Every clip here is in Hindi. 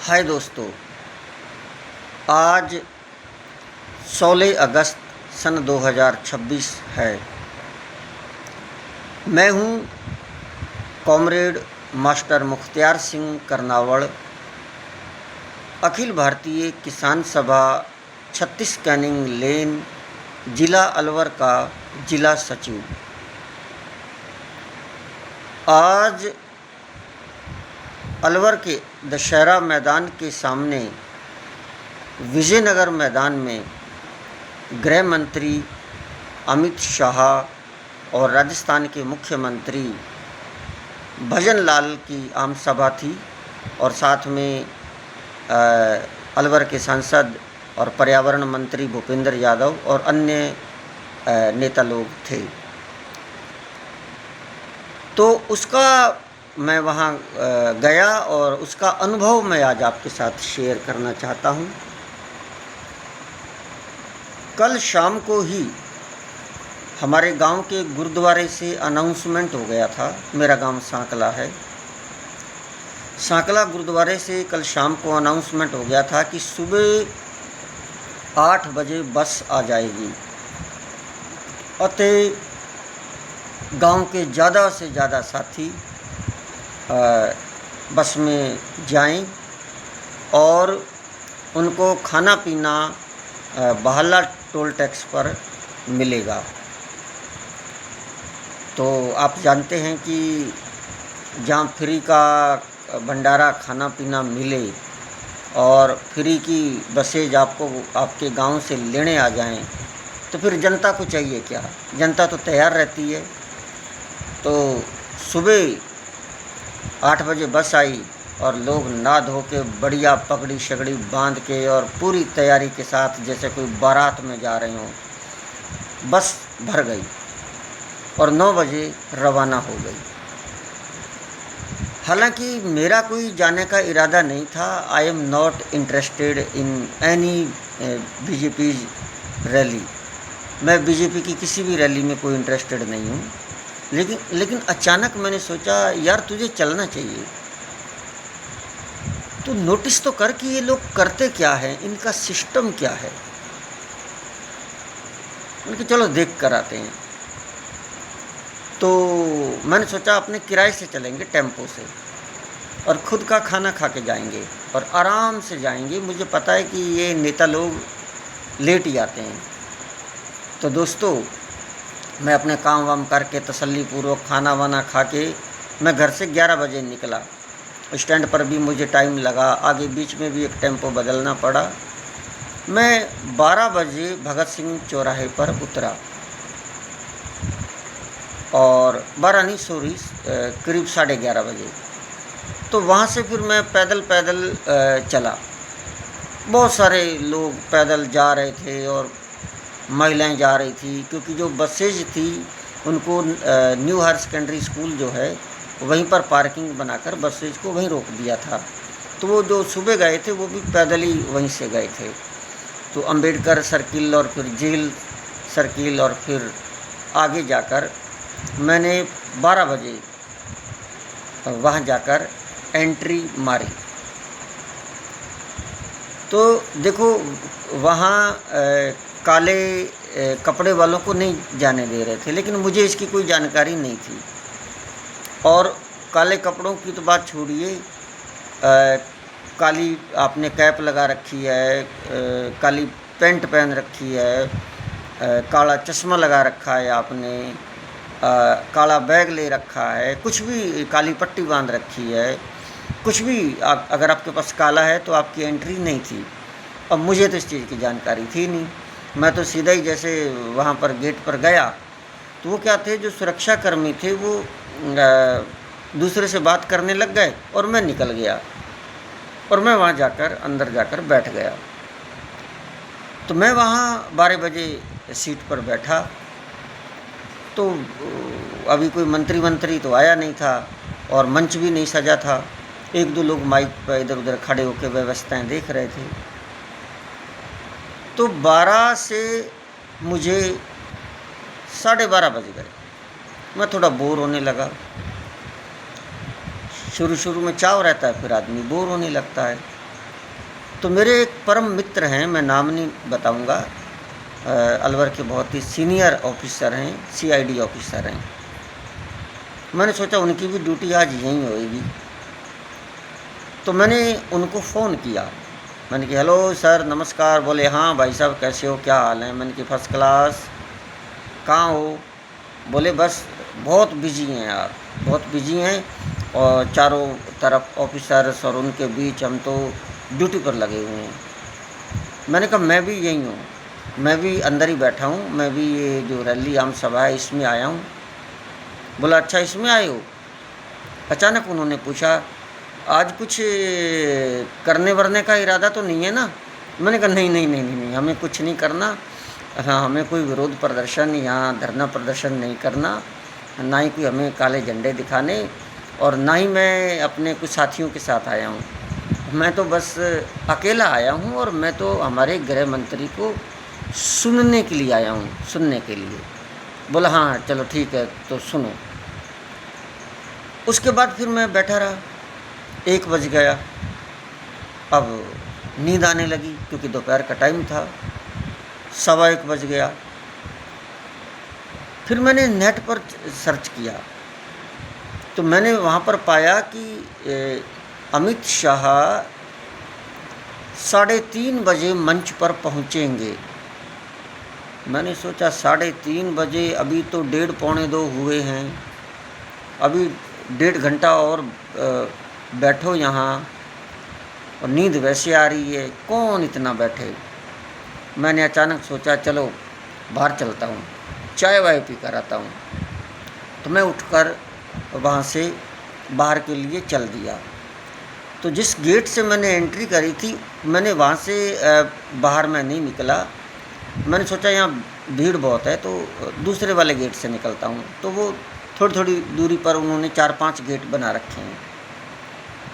हाय दोस्तों, आज 16 अगस्त सन 2026 है। मैं हूं कॉमरेड मास्टर मुख्तियार सिंह कर्नावड़, अखिल भारतीय किसान सभा 36 कैनिंग लेन, जिला अलवर का जिला सचिव। आज अलवर के दशहरा मैदान के सामने विजयनगर मैदान में गृह मंत्री अमित शाह और राजस्थान के मुख्यमंत्री भजन लाल की आम सभा थी और साथ में अलवर के सांसद और पर्यावरण मंत्री भूपेंद्र यादव और अन्य नेता लोग थे। तो उसका मैं वहाँ गया और उसका अनुभव मैं आज आपके साथ शेयर करना चाहता हूँ। कल शाम को ही हमारे गांव के गुरुद्वारे से अनाउंसमेंट हो गया था। मेरा गांव सांकला है। सांकला गुरुद्वारे से कल शाम को अनाउंसमेंट हो गया था कि सुबह 8 बजे बस आ जाएगी। अतः गांव के ज़्यादा से ज़्यादा साथी बस में जाएं और उनको खाना पीना बहला टोल टैक्स पर मिलेगा। तो आप जानते हैं कि जहाँ फ्री का भंडारा खाना पीना मिले और फ्री की बसेज आपको आपके गांव से लेने आ जाएं, तो फिर जनता को चाहिए क्या? जनता तो तैयार रहती है। तो सुबह 8 बजे बस आई और लोग नहा धो के बढ़िया पगड़ी शगड़ी बांध के और पूरी तैयारी के साथ जैसे कोई बारात में जा रहे हों, बस भर गई और 9 बजे रवाना हो गई। हालांकि मेरा कोई जाने का इरादा नहीं था। I am not interested in any BJP rally. मैं बीजेपी की किसी भी रैली में कोई इंटरेस्टेड नहीं हूँ। लेकिन अचानक मैंने सोचा, यार तुझे चलना चाहिए। तो नोटिस तो कर कि ये लोग करते क्या हैं, इनका सिस्टम क्या है। उनके चलो देख कर आते हैं। तो मैंने सोचा अपने किराए से चलेंगे, टेम्पो से, और ख़ुद का खाना खा के जाएंगे और आराम से जाएंगे। मुझे पता है कि ये नेता लोग लेट ही आते हैं। तो दोस्तों, मैं अपने काम वाम करके तसल्लीपूर्वक खाना वाना खा के मैं घर से 11 बजे निकला। स्टैंड पर भी मुझे टाइम लगा, आगे बीच में भी एक टेम्पो बदलना पड़ा। मैं 12 बजे भगत सिंह चौराहे पर उतरा और 12 नहीं सॉरी करीब 11:30 बजे। तो वहाँ से फिर मैं पैदल चला। बहुत सारे लोग पैदल जा रहे थे और महिलाएं जा रही थी, क्योंकि जो बसेज थी उनको न्यू हायर सेकेंडरी स्कूल जो है वहीं पर पार्किंग बनाकर बसेज को वहीं रोक दिया था। तो वो जो सुबह गए थे वो भी पैदल ही वहीं से गए थे। तो अंबेडकर सर्किल और फिर जेल सर्किल और फिर आगे जाकर मैंने 12 बजे वहाँ जाकर एंट्री मारी। तो देखो, वहाँ काले कपड़े वालों को नहीं जाने दे रहे थे, लेकिन मुझे इसकी कोई जानकारी नहीं थी। और काले कपड़ों की तो बात छोड़िए, काली आपने कैप लगा रखी है, काली पैंट पहन रखी है, काला चश्मा लगा रखा है आपने, काला बैग ले रखा है, कुछ भी काली पट्टी बांध रखी है, कुछ भी अगर आपके पास काला है तो आपकी एंट्री नहीं थी। अब मुझे तो इस चीज़ की जानकारी थी नहीं। मैं तो सीधा ही जैसे वहाँ पर गेट पर गया तो वो क्या थे, जो सुरक्षा कर्मी थे वो दूसरे से बात करने लग गए और मैं निकल गया और मैं वहाँ जाकर अंदर जाकर बैठ गया। तो मैं वहाँ 12 बजे सीट पर बैठा। तो अभी कोई मंत्री तो आया नहीं था और मंच भी नहीं सजा था। 1-2 लोग माइक पर इधर उधर खड़े होकर व्यवस्थाएं देख रहे थे। तो 12 से मुझे 12:30 बज गए। मैं थोड़ा बोर होने लगा। शुरू में चाव रहता है, फिर आदमी बोर होने लगता है। तो मेरे एक परम मित्र हैं, मैं नाम नहीं बताऊंगा, अलवर के बहुत ही सीनियर ऑफिसर हैं, सीआईडी ऑफिसर हैं। मैंने सोचा उनकी भी ड्यूटी आज यहीं होएगी, तो मैंने उनको फ़ोन किया। मैंने कहा हेलो सर नमस्कार। बोले हाँ भाई साहब कैसे हो, क्या हाल है। मैंने कहा फर्स्ट क्लास। कहाँ हो। बोले बस बहुत बिजी हैं यार, बहुत बिजी हैं, और चारों तरफ ऑफिसर्स और उनके बीच हम तो ड्यूटी पर लगे हुए हैं। मैंने कहा मैं भी यहीं हूँ, मैं भी अंदर ही बैठा हूँ, मैं भी ये जो रैली आम सभा है इसमें आया हूँ। बोला अच्छा इसमें आए हो। अचानक उन्होंने पूछा आज कुछ करने वरने का इरादा तो नहीं है ना। मैंने कहा नहीं नहीं नहीं नहीं नहीं, हमें कुछ नहीं करना। हाँ, हमें कोई विरोध प्रदर्शन या धरना प्रदर्शन नहीं करना, ना ही कोई हमें काले झंडे दिखाने, और ना ही मैं अपने कुछ साथियों के साथ आया हूँ। मैं तो बस अकेला आया हूँ, और मैं तो हमारे गृह मंत्री को सुनने के लिए आया हूँ, सुनने के लिए। बोला हाँ चलो ठीक है तो सुनो। उसके बाद फिर मैं बैठा रहा, 1 बज गया। अब नींद आने लगी क्योंकि दोपहर का टाइम था। 1:15 बज गया। फिर मैंने नेट पर सर्च किया तो मैंने वहाँ पर पाया कि अमित शाह 3:30 बजे मंच पर पहुँचेंगे। मैंने सोचा 3:30 बजे, अभी तो 1:30 पौने 2 हुए हैं, अभी 1.5 घंटा और बैठो यहाँ, और नींद वैसे आ रही है, कौन इतना बैठे। मैंने अचानक सोचा चलो बाहर चलता हूँ, चाय वाय पी कर आता हूँ। तो मैं उठकर वहाँ से बाहर के लिए चल दिया। तो जिस गेट से मैंने एंट्री करी थी, मैंने वहाँ से बाहर मैं नहीं निकला। मैंने सोचा यहाँ भीड़ बहुत है तो दूसरे वाले गेट से निकलता हूँ। तो वो थोड़ी थोड़ी दूरी पर उन्होंने 4-5 गेट बना रखे हैं।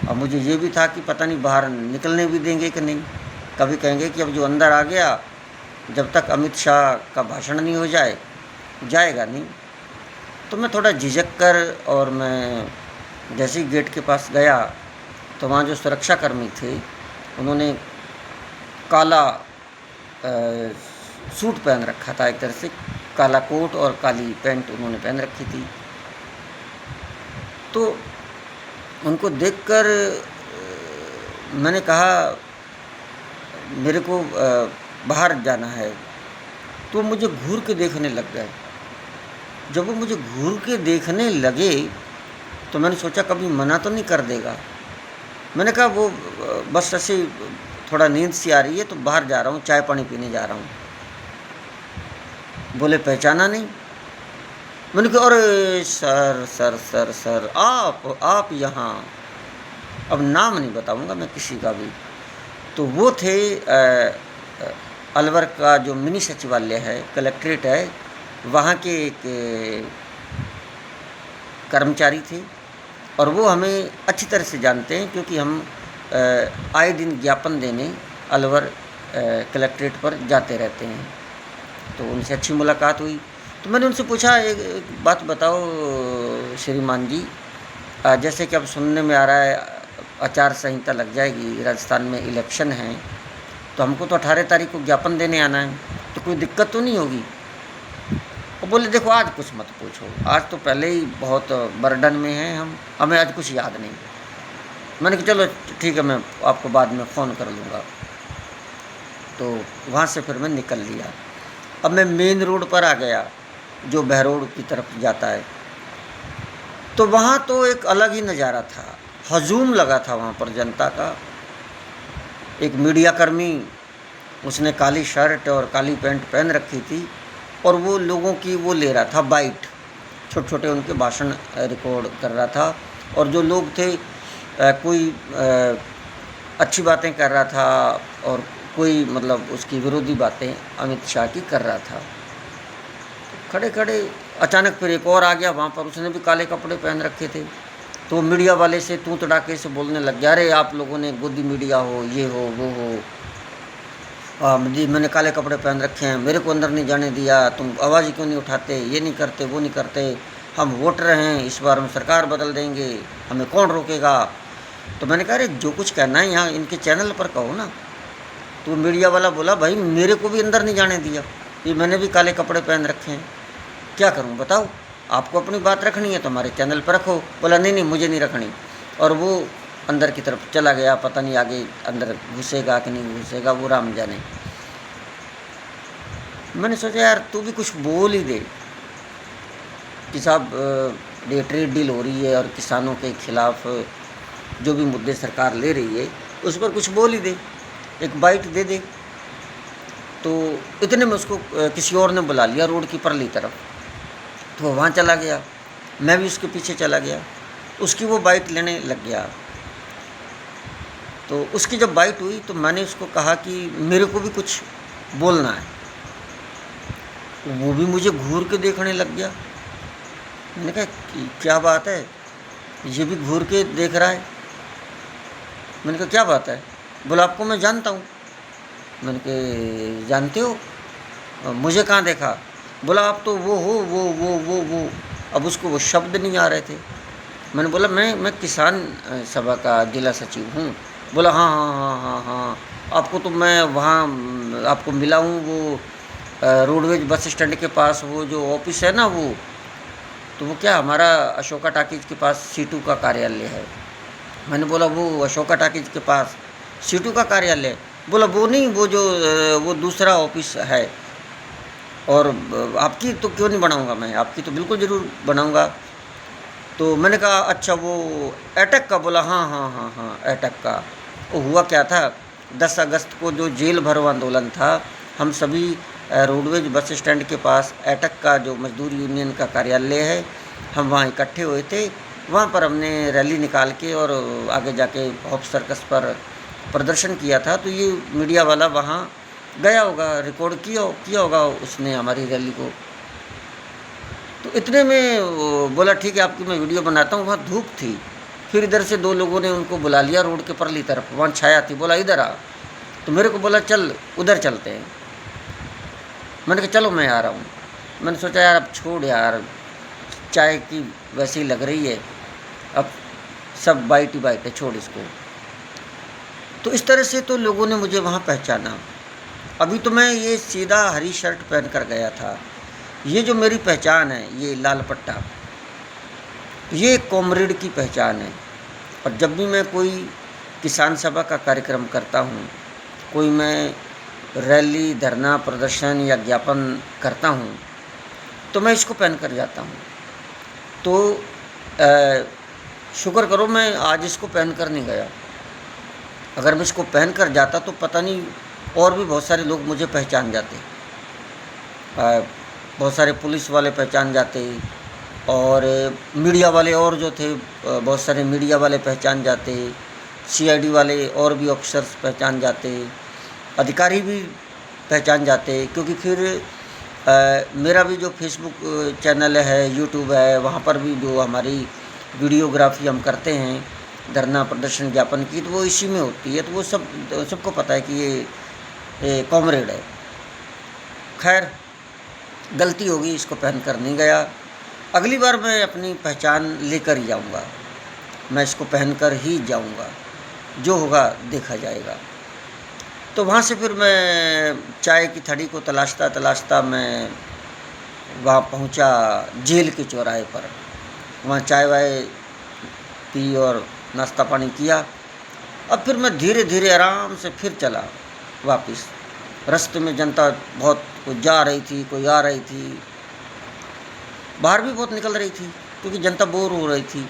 अब मुझे ये भी था कि पता नहीं बाहर निकलने भी देंगे कि नहीं, कभी कहेंगे कि अब जो अंदर आ गया जब तक अमित शाह का भाषण नहीं हो जाए जाएगा नहीं। तो मैं थोड़ा झिझक कर, और मैं जैसे ही गेट के पास गया तो वहाँ जो सुरक्षाकर्मी थे उन्होंने काला सूट पहन रखा था, एक तरह से काला कोट और काली पैंट उन्होंने पहन रखी थी। तो उनको देखकर मैंने कहा मेरे को बाहर जाना है। तो मुझे घूर के देखने लग गए। जब वो मुझे घूर के देखने लगे तो मैंने सोचा कभी मना तो नहीं कर देगा। मैंने कहा वो बस ऐसे थोड़ा नींद सी आ रही है तो बाहर जा रहा हूँ, चाय पानी पीने जा रहा हूँ। बोले पहचाना नहीं। मैंने कहा अरे सर सर सर सर आप यहाँ, अब नाम नहीं बताऊँगा मैं किसी का भी। तो वो थे अलवर का जो मिनी सचिवालय है, कलेक्ट्रेट है, वहाँ के एक कर्मचारी थे, और वो हमें अच्छी तरह से जानते हैं क्योंकि हम आए दिन ज्ञापन देने अलवर कलेक्ट्रेट पर जाते रहते हैं। तो उनसे अच्छी मुलाकात हुई। तो मैंने उनसे पूछा एक बात बताओ श्रीमान जी, जैसे कि अब सुनने में आ रहा है आचार संहिता लग जाएगी, राजस्थान में इलेक्शन है, तो हमको तो 18 तारीख को ज्ञापन देने आना है, तो कोई दिक्कत तो नहीं होगी। वो बोले देखो आज कुछ मत पूछो, आज तो पहले ही बहुत बर्डन में हैं हम, हमें आज कुछ याद नहीं। मैंने कहा चलो ठीक है मैं आपको बाद में फ़ोन कर लूँगा। तो वहाँ से फिर मैं निकल लिया। अब मैं मेन रोड पर आ गया जो बहरोड की तरफ जाता है। तो वहाँ तो एक अलग ही नज़ारा था, हजूम लगा था वहाँ पर जनता का। एक मीडियाकर्मी, उसने काली शर्ट और काली पैंट पहन रखी थी, और वो लोगों की वो ले रहा था बाइट, छोटे छोटे उनके भाषण रिकॉर्ड कर रहा था। और जो लोग थे कोई अच्छी बातें कर रहा था और कोई मतलब उसकी विरोधी बातें अमित शाह की कर रहा था। खड़े खड़े अचानक फिर एक और आ गया वहाँ पर, उसने भी काले कपड़े पहन रखे थे। तो मीडिया वाले से तू तड़ाके से बोलने लग गया, अरे आप लोगों ने गोदी मीडिया हो, ये हो वो हो, जी मैंने काले कपड़े पहन रखे हैं, मेरे को अंदर नहीं जाने दिया, तुम आवाज़ क्यों नहीं उठाते, ये नहीं करते वो नहीं करते, हम वोटर हैं, इस बार हम सरकार बदल देंगे, हमें कौन रोकेगा। तो मैंने कहा अरे जो कुछ कहना है यहाँ इनके चैनल पर कहो ना, तो मीडिया वाला बोला भाई मेरे को भी अंदर नहीं जाने दिया, ये मैंने भी काले कपड़े पहन रखे हैं, क्या करूं बताओ, आपको अपनी बात रखनी है तो हमारे चैनल पर रखो। बोला नहीं नहीं मुझे नहीं रखनी, और वो अंदर की तरफ चला गया। पता नहीं आगे अंदर घुसेगा कि नहीं घुसेगा, वो राम जाने। मैंने सोचा यार तू भी कुछ बोल ही दे कि साहब ये ट्रेड डील हो रही है और किसानों के खिलाफ जो भी मुद्दे सरकार ले रही है उस पर कुछ बोल ही दे, एक बाइट दे दे। तो इतने में उसको किसी और ने बुला लिया रोड की परली तरफ, तो वहाँ चला गया, मैं भी उसके पीछे चला गया, उसकी वो बाइट लेने लग गया। तो उसकी जब बाइट हुई तो मैंने उसको कहा कि मेरे को भी कुछ बोलना है। वो भी मुझे घूर के देखने लग गया। मैंने कहा क्या बात है, ये भी घूर के देख रहा है। मैंने कहा क्या बात है? बोला आपको मैं जानता हूँ। मैंने कहा जानते हो? मुझे कहाँ देखा? बोला आप तो वो हो वो। अब उसको वो शब्द नहीं आ रहे थे। मैंने बोला मैं किसान सभा का जिला सचिव हूँ। बोला हाँ, आपको तो मैं वहाँ आपको मिला हूँ, वो रोडवेज बस स्टैंड के पास वो जो ऑफिस है ना, वो तो वो क्या हमारा अशोका टाकीज के पास सीटू का कार्यालय है। मैंने बोला वो अशोका टाकीज के पास सीटू का कार्यालय? बोला वो नहीं, वो जो वो दूसरा ऑफिस है। और आपकी तो क्यों नहीं बनाऊंगा मैं, आपकी तो बिल्कुल ज़रूर बनाऊंगा। तो मैंने कहा अच्छा वो एटक का? बोला हाँ एटक का। वो हुआ क्या था, 10 अगस्त को जो जेल भरो आंदोलन था, हम सभी रोडवेज बस स्टैंड के पास एटक का जो मजदूर यूनियन का कार्यालय है, हम वहाँ इकट्ठे हुए थे। वहाँ पर हमने रैली निकाल के और आगे जाके हॉप सर्कस पर प्रदर्शन किया था। तो ये मीडिया वाला वहाँ गया होगा, रिकॉर्ड किया होगा उसने हमारी रैली को। तो इतने में बोला ठीक है आपकी मैं वीडियो बनाता हूँ। वहाँ धूप थी, फिर इधर से 2 लोगों ने उनको बुला लिया रोड के परली तरफ, वहाँ छाया थी। बोला इधर आ। तो मेरे को बोला चल उधर चलते हैं। मैंने कहा चलो मैं आ रहा हूँ। मैंने सोचा यार अब छोड़ यार, चाय की वैसी लग रही है, अब सब बाइट ही बाइट है, छोड़ इसको। तो इस तरह से तो लोगों ने मुझे वहाँ पहचाना। अभी तो मैं ये सीधा हरी शर्ट पहन कर गया था। ये जो मेरी पहचान है, ये लाल पट्टा, ये कॉमरेड की पहचान है। और जब भी मैं कोई किसान सभा का कार्यक्रम करता हूँ, कोई मैं रैली, धरना, प्रदर्शन या ज्ञापन करता हूँ, तो मैं इसको पहन कर जाता हूँ। तो शुक्र करो मैं आज इसको पहन कर नहीं गया। अगर मैं इसको पहन कर जाता तो पता नहीं और भी बहुत सारे लोग मुझे पहचान जाते, बहुत सारे पुलिस वाले पहचान जाते, और मीडिया वाले और जो थे बहुत सारे मीडिया वाले पहचान जाते, सीआईडी वाले और भी ऑफिसर्स पहचान जाते, अधिकारी भी पहचान जाते। क्योंकि फिर मेरा भी जो फेसबुक चैनल है, यूट्यूब है, वहाँ पर भी जो हमारी वीडियोग्राफी हम करते हैं धरना, प्रदर्शन, ज्ञापन की, तो वो इसी में होती है। तो वो सबको पता है कि ये कॉमरेड है। खैर गलती होगी, इसको पहन कर नहीं गया। अगली बार मैं अपनी पहचान लेकर ही जाऊँगा, मैं इसको पहन कर ही जाऊँगा, जो होगा देखा जाएगा। तो वहाँ से फिर मैं चाय की थड़ी को तलाशता मैं वहाँ पहुँचा जेल के चौराहे पर। वहाँ चाय वाय पी और नाश्ता पानी किया। अब फिर मैं धीरे धीरे आराम से फिर चला वापस। रास्ते में जनता बहुत, कोई जा रही थी, कोई आ रही थी, बाहर भी बहुत निकल रही थी क्योंकि जनता बोर हो रही थी।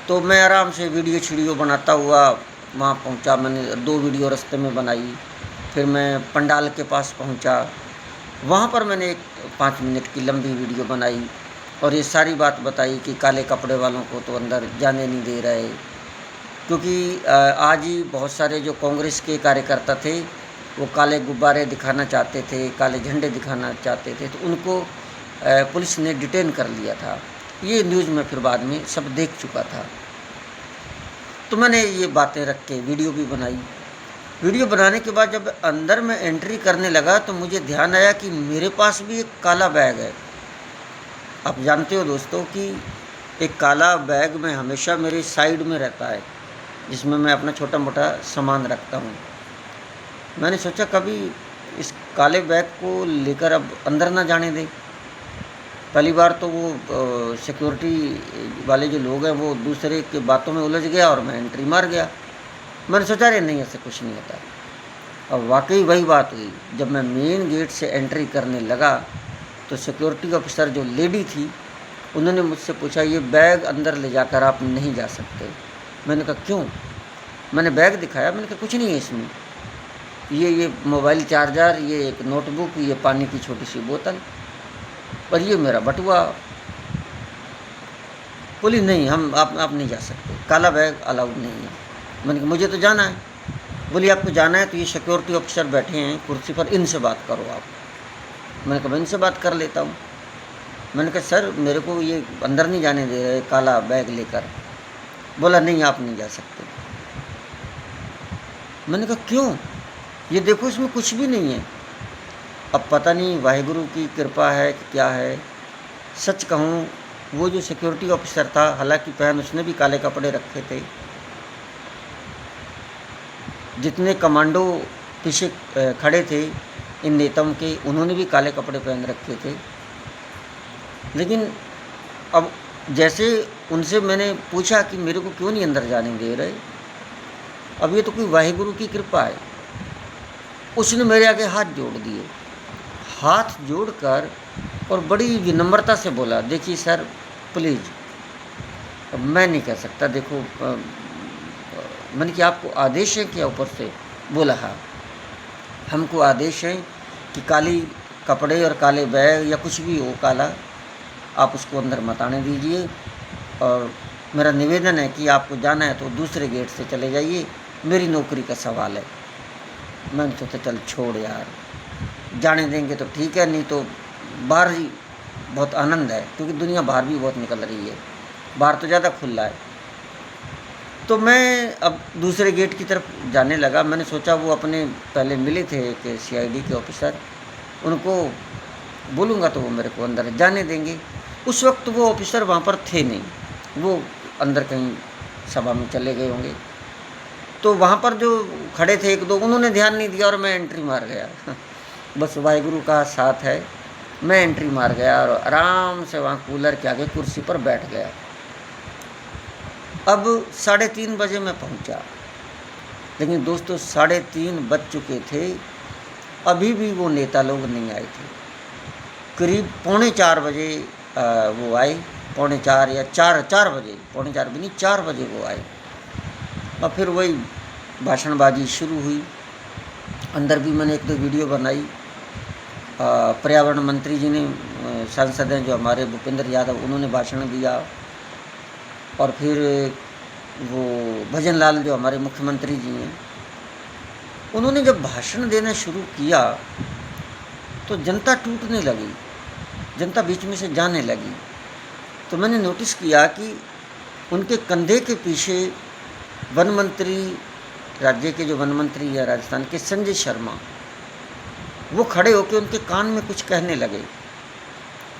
तो मैं आराम से वीडियो बनाता हुआ वहाँ पहुँचा। मैंने 2 वीडियो रास्ते में बनाई। फिर मैं पंडाल के पास पहुँचा, वहाँ पर मैंने एक 5 मिनट की लंबी वीडियो बनाई और ये सारी बात बताई कि काले कपड़े वालों को तो अंदर जाने नहीं दे रहे। क्योंकि आज ही बहुत सारे जो कांग्रेस के कार्यकर्ता थे वो काले गुब्बारे दिखाना चाहते थे, काले झंडे दिखाना चाहते थे, तो उनको पुलिस ने डिटेन कर लिया था। ये न्यूज़ में फिर बाद में सब देख चुका था। तो मैंने ये बातें रख के वीडियो भी बनाई। वीडियो बनाने के बाद जब अंदर में एंट्री करने लगा तो मुझे ध्यान आया कि मेरे पास भी एक काला बैग है। आप जानते हो दोस्तों कि एक काला बैग में हमेशा मेरे साइड में रहता है, जिसमें मैं अपना छोटा मोटा सामान रखता हूँ। मैंने सोचा कभी इस काले बैग को लेकर अब अंदर ना जाने दें। पहली बार तो वो सिक्योरिटी वाले जो लोग हैं वो दूसरे के बातों में उलझ गया और मैं एंट्री मार गया। मैंने सोचा अरे नहीं, ऐसे कुछ नहीं होता। और वाकई वही बात हुई। जब मैं मेन गेट से एंट्री करने लगा तो सिक्योरिटी ऑफिसर जो लेडी थी उन्होंने मुझसे पूछा, ये बैग अंदर ले जाकर आप नहीं जा सकते। मैंने कहा क्यों? मैंने बैग दिखाया, मैंने कहा कुछ नहीं है इसमें, ये मोबाइल चार्जर, ये एक नोटबुक, ये पानी की छोटी सी बोतल और ये मेरा बटुआ। बोली नहीं, हम आप नहीं जा सकते, काला बैग अलाउड नहीं है। मैंने कहा मुझे तो जाना है। बोली आपको जाना है तो ये सिक्योरिटी ऑफिसर बैठे हैं कुर्सी पर, इनसे बात करो आप। मैंने कहा मैं इनसे बात कर लेता हूँ। मैंने कहा सर मेरे को ये अंदर नहीं जाने दे रहे काला बैग लेकर। बोला नहीं आप नहीं जा सकते। मैंने कहा क्यों? ये देखो इसमें कुछ भी नहीं है। अब पता नहीं वाहिगुरु की कृपा है कि क्या है। सच कहूँ वो जो सिक्योरिटी ऑफिसर था, हालांकि पहन उसने भी काले कपड़े रखे थे, जितने कमांडो पीछे खड़े थे इन नेताओं के, उन्होंने भी काले कपड़े पहन रखे थे। लेकिन अब जैसे उनसे मैंने पूछा कि मेरे को क्यों नहीं अंदर जाने दे रहे, अब ये तो कोई वाहिगुरु की कृपा है। उसने मेरे आगे हाथ जोड़ दिए, हाथ जोड़कर और बड़ी विनम्रता से बोला, देखिए सर प्लीज़। मैं नहीं कह सकता, देखो मैंने कि आपको आदेश है क्या ऊपर से? बोला हाँ, हमको आदेश है कि काली कपड़े और काले बैग या कुछ भी हो काला, आप उसको अंदर मत आने दीजिए। और मेरा निवेदन है कि आपको जाना है तो दूसरे गेट से चले जाइए, मेरी नौकरी का सवाल है। मैंने सोचा चल छोड़ यार, जाने देंगे तो ठीक है, नहीं तो बाहर ही बहुत आनंद है, क्योंकि दुनिया बाहर भी बहुत निकल रही है, बाहर तो ज़्यादा खुला है। तो मैं अब दूसरे गेट की तरफ जाने लगा। मैंने सोचा वो अपने पहले मिले थे कि सीआईडी के ऑफिसर, उनको बोलूँगा तो वो मेरे को अंदर जाने देंगे। उस वक्त वो ऑफिसर वहाँ पर थे नहीं, वो अंदर कहीं सभा में चले गए होंगे। तो वहाँ पर जो खड़े थे एक दो, उन्होंने ध्यान नहीं दिया और मैं एंट्री मार गया। बस वाहिगुरु का साथ है, मैं एंट्री मार गया और आराम से वहाँ कूलर के आगे कुर्सी पर बैठ गया। अब 3:30 बजे मैं पहुंचा, लेकिन दोस्तों 3:30 बज चुके थे, अभी भी वो नेता लोग नहीं आए थे। करीब 3:45 बजे वो आए, 3:45 या 4 बजे, 3:45 भी नहीं 4 बजे वो आए। और फिर वही भाषणबाजी शुरू हुई। अंदर भी मैंने एक दो वीडियो बनाई। पर्यावरण मंत्री जी ने, सांसद हैं जो हमारे भूपेंद्र यादव, उन्होंने भाषण दिया। और फिर वो भजन लाल जो हमारे मुख्यमंत्री जी हैं, उन्होंने जब भाषण देना शुरू किया तो जनता टूटने लगी, जनता बीच में से जाने लगी। तो मैंने नोटिस किया कि उनके कंधे के पीछे वन मंत्री, राज्य के जो वन मंत्री है राजस्थान के, संजय शर्मा, वो खड़े होकर उनके कान में कुछ कहने लगे।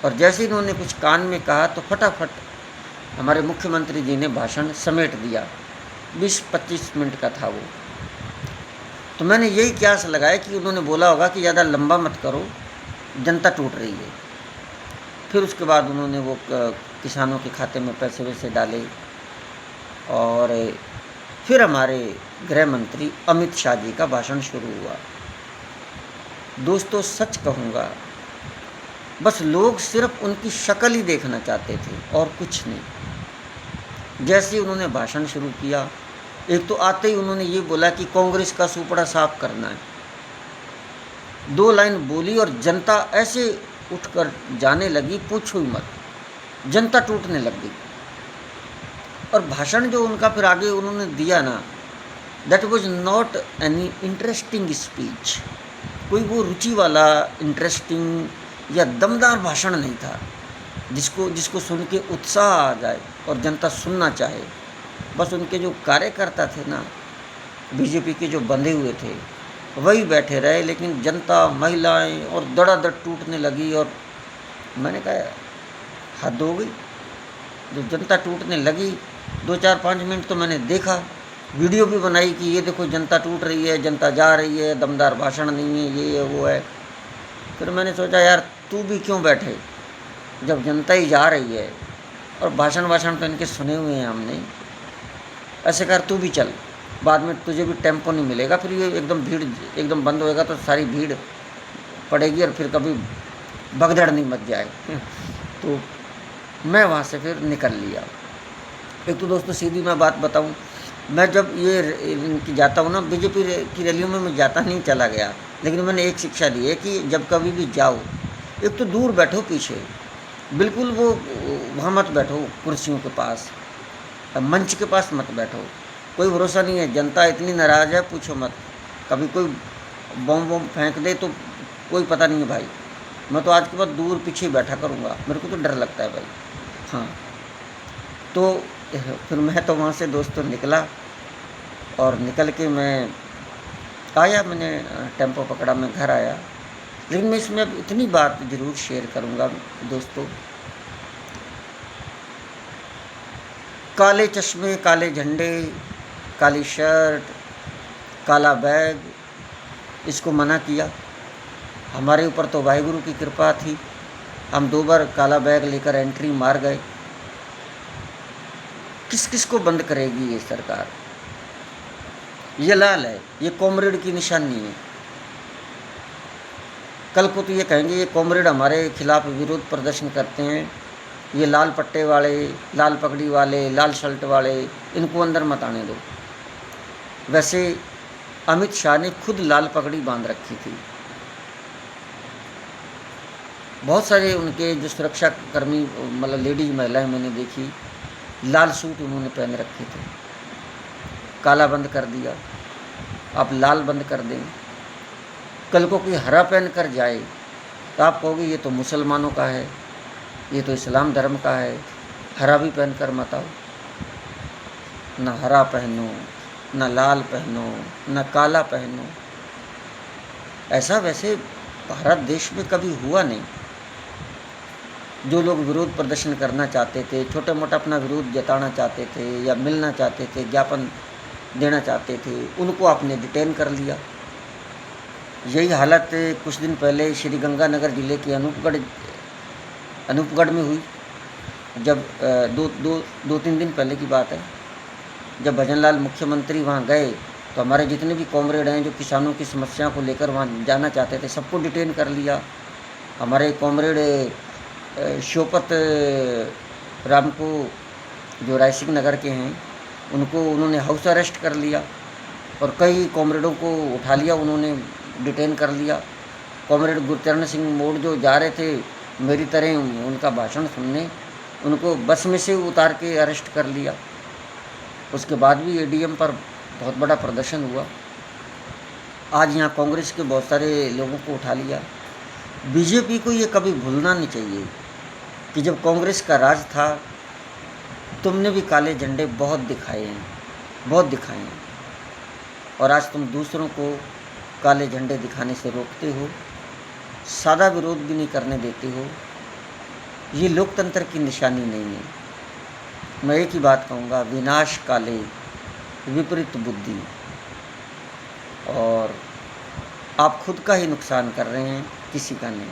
और जैसे इन्होंने कुछ कान में कहा तो फटाफट हमारे मुख्यमंत्री जी ने भाषण समेट दिया। 20-25 मिनट का था वो। तो मैंने यही क्यास लगाया कि उन्होंने बोला होगा कि ज़्यादा लंबा मत करो, जनता टूट रही है। फिर उसके बाद उन्होंने वो किसानों के खाते में पैसे वैसे डाले। और फिर हमारे गृह मंत्री अमित शाह जी का भाषण शुरू हुआ। दोस्तों सच कहूँगा, बस लोग सिर्फ उनकी शक्ल ही देखना चाहते थे और कुछ नहीं। जैसे ही उन्होंने भाषण शुरू किया, एक तो आते ही उन्होंने ये बोला कि कांग्रेस का सुपड़ा साफ करना है। 2 लाइन बोली और जनता ऐसे उठकर जाने लगी, पूछो ही मत, जनता टूटने लग गई। और भाषण जो उनका फिर आगे उन्होंने दिया ना, that was not any interesting speech. कोई वो रुचि वाला इंटरेस्टिंग या दमदार भाषण नहीं था जिसको सुन के उत्साह आ जाए और जनता सुनना चाहे। बस उनके जो कार्यकर्ता थे ना, बीजेपी के जो बंधे हुए थे, वही बैठे रहे, लेकिन जनता, महिलाएं और धड़ाधड़ टूटने लगी। और मैंने कहा हद हो गई। जो जनता टूटने लगी, 2-4-5 मिनट तो मैंने देखा वीडियो भी बनाई कि ये देखो जनता टूट रही है, जनता जा रही है, दमदार भाषण नहीं है, ये है वो है। फिर मैंने सोचा यार तू भी क्यों बैठे, जब जनता ही जा रही है और भाषण तो इनके सुने हुए हैं हमने, ऐसे कर तू भी चल, बाद में तुझे भी टेम्पो नहीं मिलेगा, फिर ये एकदम भीड़ एकदम बंद होएगा तो सारी भीड़ पड़ेगी और फिर कभी भगदड़ नहीं मच जाए। तो मैं वहाँ से फिर निकल लिया। एक तो दोस्तों सीधी मैं बात बताऊँ, मैं जब ये इनकी जाता हूँ ना बीजेपी की रैलियों में, मैं जाता नहीं चला गया, लेकिन मैंने एक शिक्षा दी है कि जब कभी भी जाओ, एक तो दूर बैठो पीछे, बिल्कुल वो वहाँ मत बैठो कुर्सियों के पास, मंच के पास मत बैठो। कोई भरोसा नहीं है, जनता इतनी नाराज़ है पूछो मत, कभी कोई बम फेंक दे तो कोई पता नहीं है भाई। मैं तो आज के बाद दूर पीछे बैठा करूँगा, मेरे को तो डर लगता है भाई। हाँ, तो फिर मैं तो वहाँ से दोस्तों निकला और निकल के मैं आया, मैंने टेम्पो पकड़ा, मैं घर आया। लेकिन मैं इसमें अब इतनी बात ज़रूर शेयर करूँगा दोस्तों, काले चश्मे, काले झंडे, काली शर्ट, काला बैग, इसको मना किया। हमारे ऊपर तो वाहिगुरु की कृपा थी, हम 2 बार काला बैग लेकर एंट्री मार गए। किस किस को बंद करेगी ये सरकार? ये लाल है, ये कॉमरेड की निशानी है। कल को तो ये कहेंगे ये कॉमरेड हमारे खिलाफ विरोध प्रदर्शन करते हैं, ये लाल पट्टे वाले, लाल पगड़ी वाले, लाल शर्ट वाले, इनको अंदर मत आने दो। वैसे अमित शाह ने खुद लाल पगड़ी बांध रखी थी। बहुत सारे उनके जो सुरक्षा कर्मी मतलब लेडीज महिलाएं मैंने देखी, लाल सूट उन्होंने पहन रखे थे। काला बंद कर दिया, आप लाल बंद कर दें। कल को कोई हरा पहन कर जाए तो आप कहोगे ये तो मुसलमानों का है, ये तो इस्लाम धर्म का है, हरा भी पहन कर मत आओ। ना हरा पहनो, ना लाल पहनो, ना काला पहनो। ऐसा वैसे भारत देश में कभी हुआ नहीं। जो लोग विरोध प्रदर्शन करना चाहते थे, छोटा मोटा अपना विरोध जताना चाहते थे या मिलना चाहते थे, ज्ञापन देना चाहते थे, उनको आपने डिटेन कर लिया। यही हालत कुछ दिन पहले श्री गंगानगर जिले के अनूपगढ़ में हुई। जब दो तीन दिन पहले की बात है, जब भजनलाल मुख्यमंत्री वहाँ गए तो हमारे जितने भी कॉमरेड हैं जो किसानों की समस्याओं को लेकर वहाँ जाना चाहते थे, सबको डिटेन कर लिया। हमारे कॉमरेड शोपत राम को जो रायसिंह नगर के हैं, उनको उन्होंने हाउस अरेस्ट कर लिया और कई कॉमरेडों को उठा लिया, उन्होंने डिटेन कर लिया। कॉमरेड गुरचरण सिंह मोड़ जो जा रहे थे मेरी तरह उनका भाषण सुनने, उनको बस में से उतार के अरेस्ट कर लिया। उसके बाद भी एडीएम पर बहुत बड़ा प्रदर्शन हुआ। आज यहाँ कांग्रेस के बहुत सारे लोगों को उठा लिया। बीजेपी को ये कभी भूलना नहीं चाहिए कि जब कांग्रेस का राज था तुमने भी काले झंडे बहुत दिखाए हैं, बहुत दिखाए हैं, और आज तुम दूसरों को काले झंडे दिखाने से रोकते हो, सादा विरोध भी नहीं करने देते हो। ये लोकतंत्र की निशानी नहीं है। मैं एक ही बात कहूँगा, विनाश काले विपरीत बुद्धि, और आप खुद का ही नुकसान कर रहे हैं, किसी का नहीं।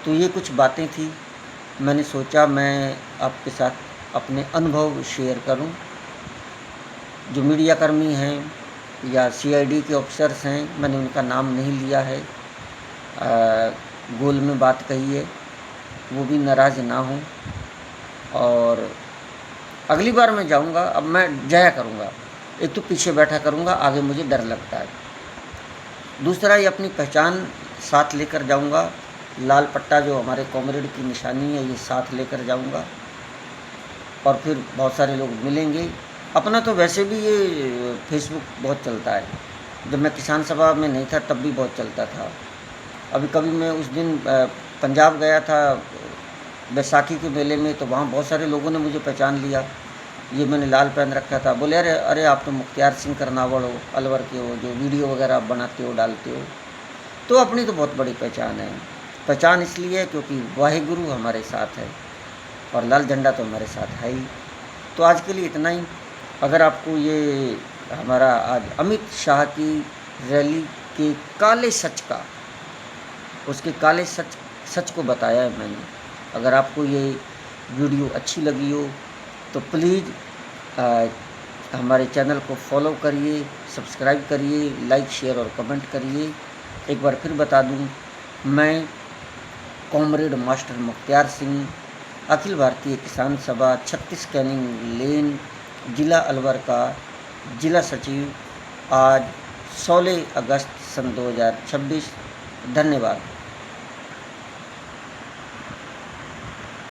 तो ये कुछ बातें थी, मैंने सोचा मैं आपके साथ अपने अनुभव शेयर करूं। जो मीडियाकर्मी हैं या सीआईडी के ऑफिसर्स हैं, मैंने उनका नाम नहीं लिया है, गोल में बात कही है, वो भी नाराज़ ना हों। और अगली बार मैं जाऊंगा, अब मैं जाया करूंगा, एक तो पीछे बैठा करूंगा, आगे मुझे डर लगता है। दूसरा, ये अपनी पहचान साथ लेकर जाऊंगा, लाल पट्टा जो हमारे कॉमरेड की निशानी है ये साथ लेकर जाऊंगा, और फिर बहुत सारे लोग मिलेंगे। अपना तो वैसे भी ये फेसबुक बहुत चलता है, जब मैं किसान सभा में नहीं था तब भी बहुत चलता था। अभी कभी मैं उस दिन पंजाब गया था बैसाखी के मेले में, तो वहाँ बहुत सारे लोगों ने मुझे पहचान लिया। ये मैंने लाल पहन रखा था, बोले अरे अरे आप तो मुख्तियार सिंह करनावड़ हो, अलवर के हो, जो वीडियो वगैरह आप बनाते हो डालते हो। तो अपनी तो बहुत बड़ी पहचान है। पहचान इसलिए है क्योंकि वाहिगुरु हमारे साथ है और लाल झंडा तो हमारे साथ है ही। तो आज के लिए इतना ही। अगर आपको ये हमारा आज अमित शाह की रैली के काले सच का, उसके काले सच सच को बताया है मैंने। अगर आपको ये वीडियो अच्छी लगी हो तो प्लीज़ हमारे चैनल को फॉलो करिए, सब्सक्राइब करिए, लाइक शेयर और कमेंट करिए। एक बार फिर बता दूं, मैं कॉमरेड मास्टर मुख्तियार सिंह, अखिल भारतीय किसान सभा 36 कैनिंग लेन, जिला अलवर का जिला सचिव, आज 16 अगस्त सन 2026। धन्यवाद।